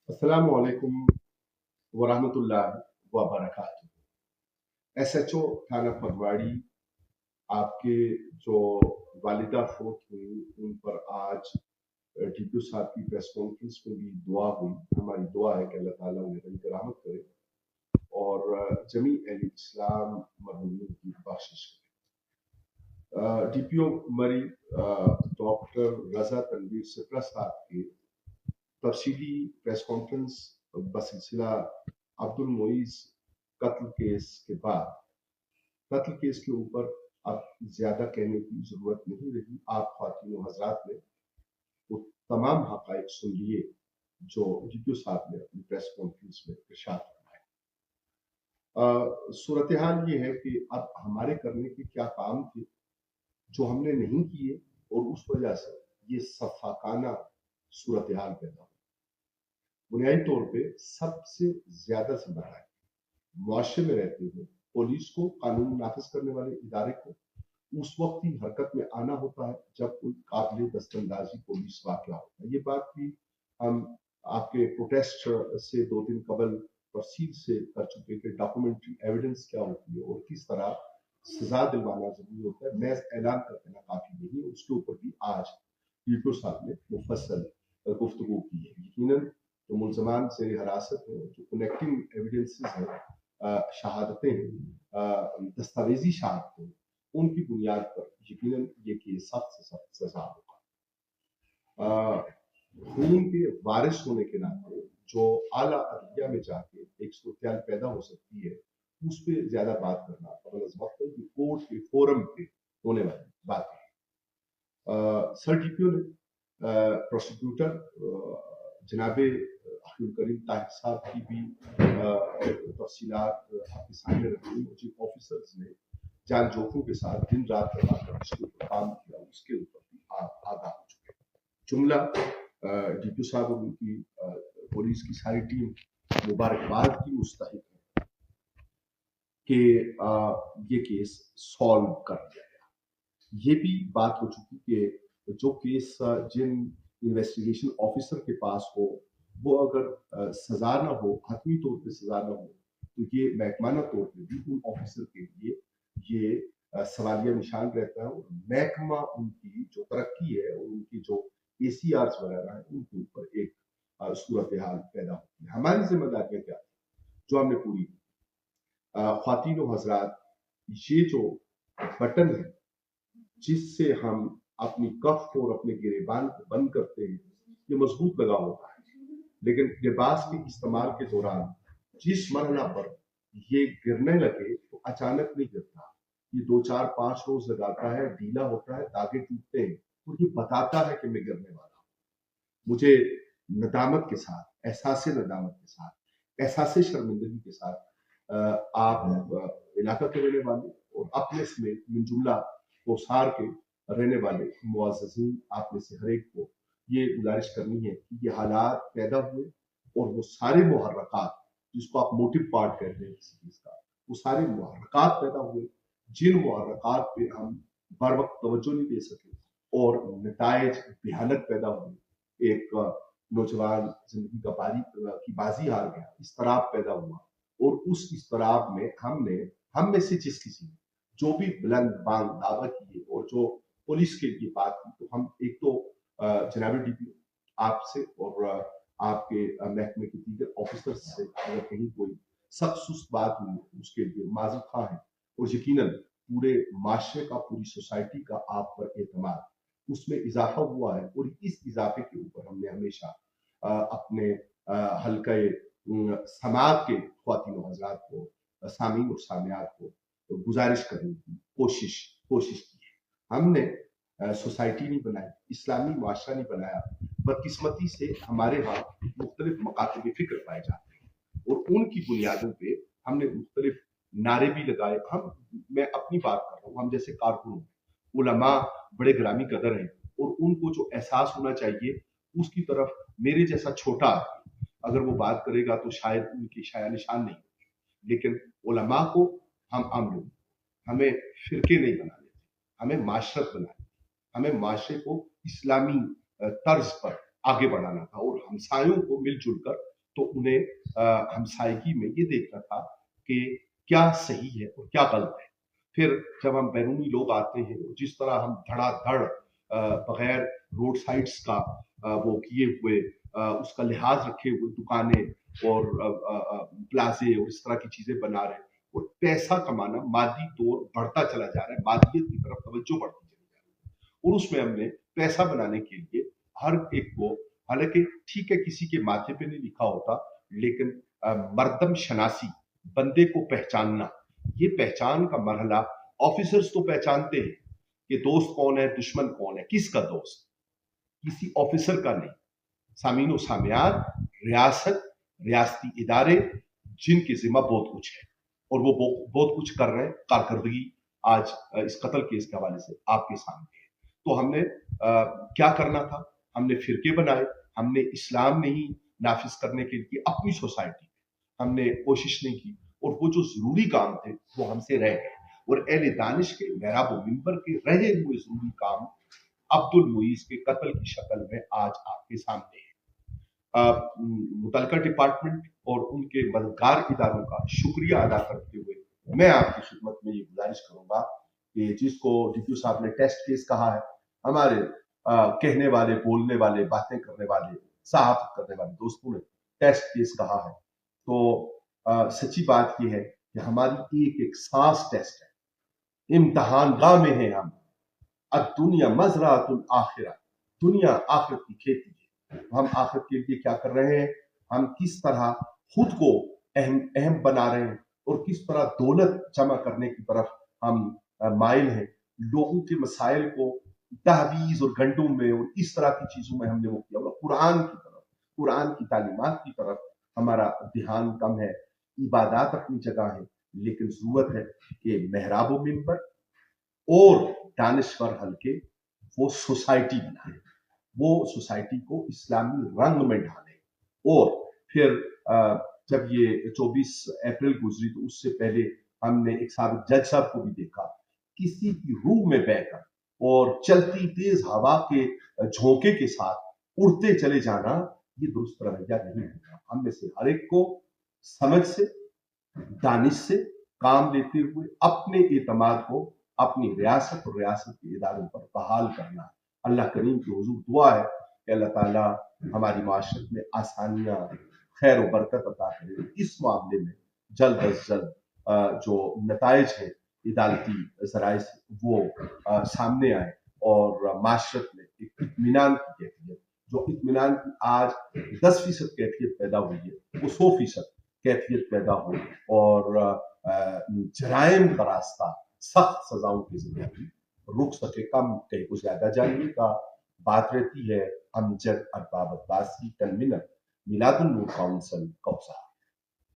अस्सलामु अलैकुम वरहमतुल्लाहि वबरकातुहू। SHO थाना फगवाड़ी, आपके जो वालिदा फोत हुई उन पर आज DPO साहब की प्रेस कॉन्फ्रेंस में भी दुआ हुई। हमारी दुआ है कि अल्लाह ताला उन्हें बड़ी करामत करे और जमी अहले इस्लाम मरहूमीन की बख्शिश करे। DPO मरी डॉक्टर रजा तनवीर सिप्रा साहब के तफसीली प्रेस कॉन्फ्रेंस बसिलसिला अब्दुल मोइज कत्ल केस के बाद, कत्ल केस के ऊपर अब ज्यादा कहने की जरूरत नहीं रही। आप ख्वातीन हजरात ने वो तमाम हकायक सुन लिए जो DPO साहब ने अपनी प्रेस कॉन्फ्रेंस में इरशाद फरमाया। सूरत हाल ये है कि अब हमारे करने के क्या काम थे जो हमने नहीं किए और उस वजह से ये सफाकाना सूरत हाल पैदा हुई। बुनियादी तौर पे सबसे ज्यादा जिम्मेदार है मुआशरे में रहते हुए पुलिस को, कानून नाफिज करने वाले इदारे को उस वक्त ही हरकत में आना होता है जब कोई काबिल दस्तंदाजी पुलिस वाक़या होता है। ये बात भी हम आपके प्रोटेस्ट से 2 दिन कबल तफसील से कर चुके कि डॉक्यूमेंट्री एविडेंस क्या होती है और किस तरह सजा दिलवाना जरूरी होता है। महज ऐलान कर देना काफी नहीं है। उसके ऊपर भी आज DPO साहब ने मुफस्सल गुफ्तगू की है। यकीनन जो मुलजमान से हिरासत है, जो कनेक्टिंग एविडेंसेस हैं, शहादतें हैं, दस्तावेजी शहादतें, उनकी बुनियाद पर यकीनन ये केस सख्त से सख्त सजा होगा। खून के वारिस होने के नाते जो आला अदलिया में जाके एक सूरत पैदा हो सकती है, उस पर ज्यादा बात करना कबल अज़ वक्त है कि कोर्ट के फोरम पे होने वाली बात है। सर DPO ने प्रोसिक्यूटर जनाबे अब्दुल करीम ताहिर साहब की भी तफसीलात आपके सामने रखी। चीफ ऑफिसर्स ने जान जोखों के साथ दिन रात लगाकर इसके ऊपर काम किया, उसके ऊपर भी आप आगाह हो चुके हैं। जुमला DPO साहब और उनकी पुलिस की सारी टीम मुबारकबाद की मुस्तहिक है कि ये केस सॉल्व कर दिया गया। ये भी बात हो चुकी कि जो केस जिन इन्वेस्टिगेशन ऑफिसर के पास हो वो अगर सजा ना हो, हतमी तौर पे सजा ना हो, तो ये महकमाना तौर पे भी उन ऑफिसर के लिए ये सवालिया निशान रहता है और महकमा उनकी जो तरक्की है और उनकी जो ACRs वगैरह है उनके ऊपर एक सूरत हाल पैदा होती है। हमारी जिम्मेदारियां क्या जो हमने पूरी की। ख्वातीन हजरात, ये जो बटन है जिससे हम अपनी कफ को और अपने गिरेबान को बंद करते हैं, ये मजबूत लगा होता है, लेकिन लिबास के इस्तेमाल के दौरान जिस मरहला पर ये गिरने लगे तो अचानक नहीं गिरता। ये 2, 4, 5 रोज लगाता है, ढीला होता है, धागे टूटते हैं और ये बताता है कि मैं गिरने वाला हूं। मुझे नदामत के साथ, एहसास नदामत के साथ, एहसास शर्मिंदगी के साथ आप इलाका के रहने वाले और अपने समेत मिन जुमला कोसार के रहने वाले मुअज़्ज़ज़ीन, आप में से हर एक को ये गुजारिश करनी है कि ये हालात पैदा हुए और वो सारे मुहर्रकात जिसको आप मोटिव पार्ट कहते हैं किसी चीज का, वो सारे मुहर्रकात पैदा हुए जिन मुहर्रकात पे हम बर वक्त तवज्जो नहीं दे सके और नतायज भयानक पैदा हुए। एक नौजवान जिंदगी का की बाजी हार गया, इस्तराब पैदा हुआ और उस इस्तराब में हम में से जिस किसी ने जो भी बुलंद बांग दावा किए और जो पुलिस के लिए बात की, तो हम एक तो जनाब DPO आपसे और आपके महकमे के दीगर ऑफिसर्स से अगर कहीं कोई सख्त सुस्त बात हुई उसके लिए माजूर खा है और यकीनन पूरे माशरे का, पूरी सोसाइटी का आप पर एतमाद उसमें इजाफा हुआ है और इस इजाफे के ऊपर हमने हमेशा अपने हल्के समाज के ख्वातीन हजरात को, सामीन और सामियात को गुजारिश करने की कोशिश की है। हमने सोसाइटी नहीं बनाई, इस्लामी माशरा नहीं बनाया। बदकिस्मती से हमारे यहाँ मुख्तलिफ मकातब फिक्र पाए जाते हैं और उनकी बुनियादों पे हमने मुख्तलिफ नारे भी लगाए। मैं अपनी बात कर रहा हूँ, हम जैसे कारकुन उलमा बड़े ग्रामी कदर हैं और उनको जो एहसास होना चाहिए उसकी तरफ मेरे जैसा छोटा अगर वो बात करेगा तो शायद उनकी शाया निशान नहीं, लेकिन उलमा को हम अमल, हमें फिरके नहीं बनाने, हमें माशरत बनानी, हमें माशरे को इस्लामी तर्ज पर आगे बढ़ाना था और हमसायों को मिलजुल कर تو انہیں ہمسائیگی میں یہ دیکھنا تھا کہ کیا صحیح ہے اور کیا غلط ہے۔ پھر جب ہم بیرونی لوگ آتے ہیں، جس طرح ہم دھڑا دھڑ بغیر روڈ سائڈس کا وہ کیے ہوئے اس کا لحاظ رکھے ہوئے دکانیں اور پلازے اور اس طرح کی چیزیں بنا رہے ہیں، اور پیسہ کمانا مادی طور بڑھتا چلا جا رہا ہے، مادیت کی طرف توجہ بڑھتی چلی جا رہی ہے، اور اس میں ہم نے پیسہ بنانے کے لیے ہر ایک کو، حالانکہ ٹھیک ہے کسی کے ماتھے پہ نہیں لکھا ہوتا، لیکن مردم شناسی، بندے کو پہچاننا، یہ پہچان کا مرحلہ آفیسرز تو پہچانتے ہیں کہ دوست کون ہے، دشمن کون ہے، کس کا دوست، کسی آفیسر کا نہیں۔ سامعین و سامعات، ریاست، ریاستی ادارے جن کے ذمہ بہت کچھ ہے اور وہ بہت کچھ کر رہے ہیں، کارکردگی آج اس قتل کیس کے حوالے سے آپ کے سامنے ہے۔ تو ہم نے کیا کرنا تھا، ہم نے فرقے بنائے، ہم نے اسلام نہیں نافذ کرنے کے لیے اپنی سوسائٹی میں ہم نے کوشش نہیں کی، اور وہ جو ضروری کام تھے وہ ہم سے رہ گئے، اور اہل دانش کے محراب و منبر کے رہے ہوئے ضروری کام عبد المعیز کے قتل کی شکل میں آج آپ کے سامنے ہے۔ متعلقہ ڈپارٹمنٹ اور ان کے مددگار اداروں کا شکریہ ادا کرتے ہوئے میں آپ کی خدمت میں یہ گزارش کروں گا کہ جس کو ڈی صاحب نے ٹیسٹ کیس کہا ہے، ہمارے کہنے والے، بولنے والے، باتیں کرنے والے، صحافت کرنے والے دوستوں نے ٹیسٹ کیس کہا ہے، تو سچی بات یہ ہے کہ ہماری ایک ایک سانس ٹیسٹ ہے، امتحان گاہ میں ہیں ہم۔ الدنیا مزرعۃ الآخرہ، دنیا آخرت کی کھیتی ہے۔ ہم آخرت کے لیے کیا کر رہے ہیں، ہم کس طرح خود کو اہم بنا رہے ہیں، اور کس طرح دولت جمع کرنے کی طرف ہم مائل ہیں۔ لوگوں کے مسائل کو تحویز اور گنڈوں میں اور اس طرح کی چیزوں میں ہم نے وہ کیا، قرآن کی طرف، قرآن کی تعلیمات کی طرف ہمارا دھیان کم ہے۔ عبادات اپنی جگہ ہے، لیکن ضرورت ہے کہ محراب و منبر اور دانشور حلقے وہ سوسائٹی بنائے، وہ سوسائٹی کو اسلامی رنگ میں ڈالے، اور پھر جب یہ 24 اپریل گزری تو اس سے پہلے ہم نے ایک سابق جج صاحب کو بھی دیکھا، کسی کی روح میں بہ کر اور چلتی تیز ہوا کے جھونکے کے ساتھ اڑتے چلے جانا، یہ درست رویہ نہیں ہوتا۔ ہم میں سے ہر ایک کو سمجھ سے، دانش سے کام لیتے ہوئے اپنے اعتماد کو اپنی ریاست اور ریاست کے اداروں پر بحال کرنا۔ اللہ کریم کی حضور دعا ہے کہ اللہ تعالیٰ ہماری معاشرت میں آسانیاں، خیر و برکت عطا کرے، اس معاملے میں جلد از جلد جو نتائج ہیں عدالتی ذرائع سے وہ سامنے آئے، اور معاشرت میں ایک اطمینان کی کیفیت، جو اطمینان کی آج 10% کیفیت پیدا ہوئی ہے، وہ 100% کیفیت پیدا ہو، اور جرائم کا راستہ سخت سزاؤں کے ذریعے بھی رک سکے۔ کم کہیں کو زیادہ جاننے کا بات رہتی ہے۔ امجد ارباب عباسی، 10 منٹ، میلاد النور کونسل، کوثر۔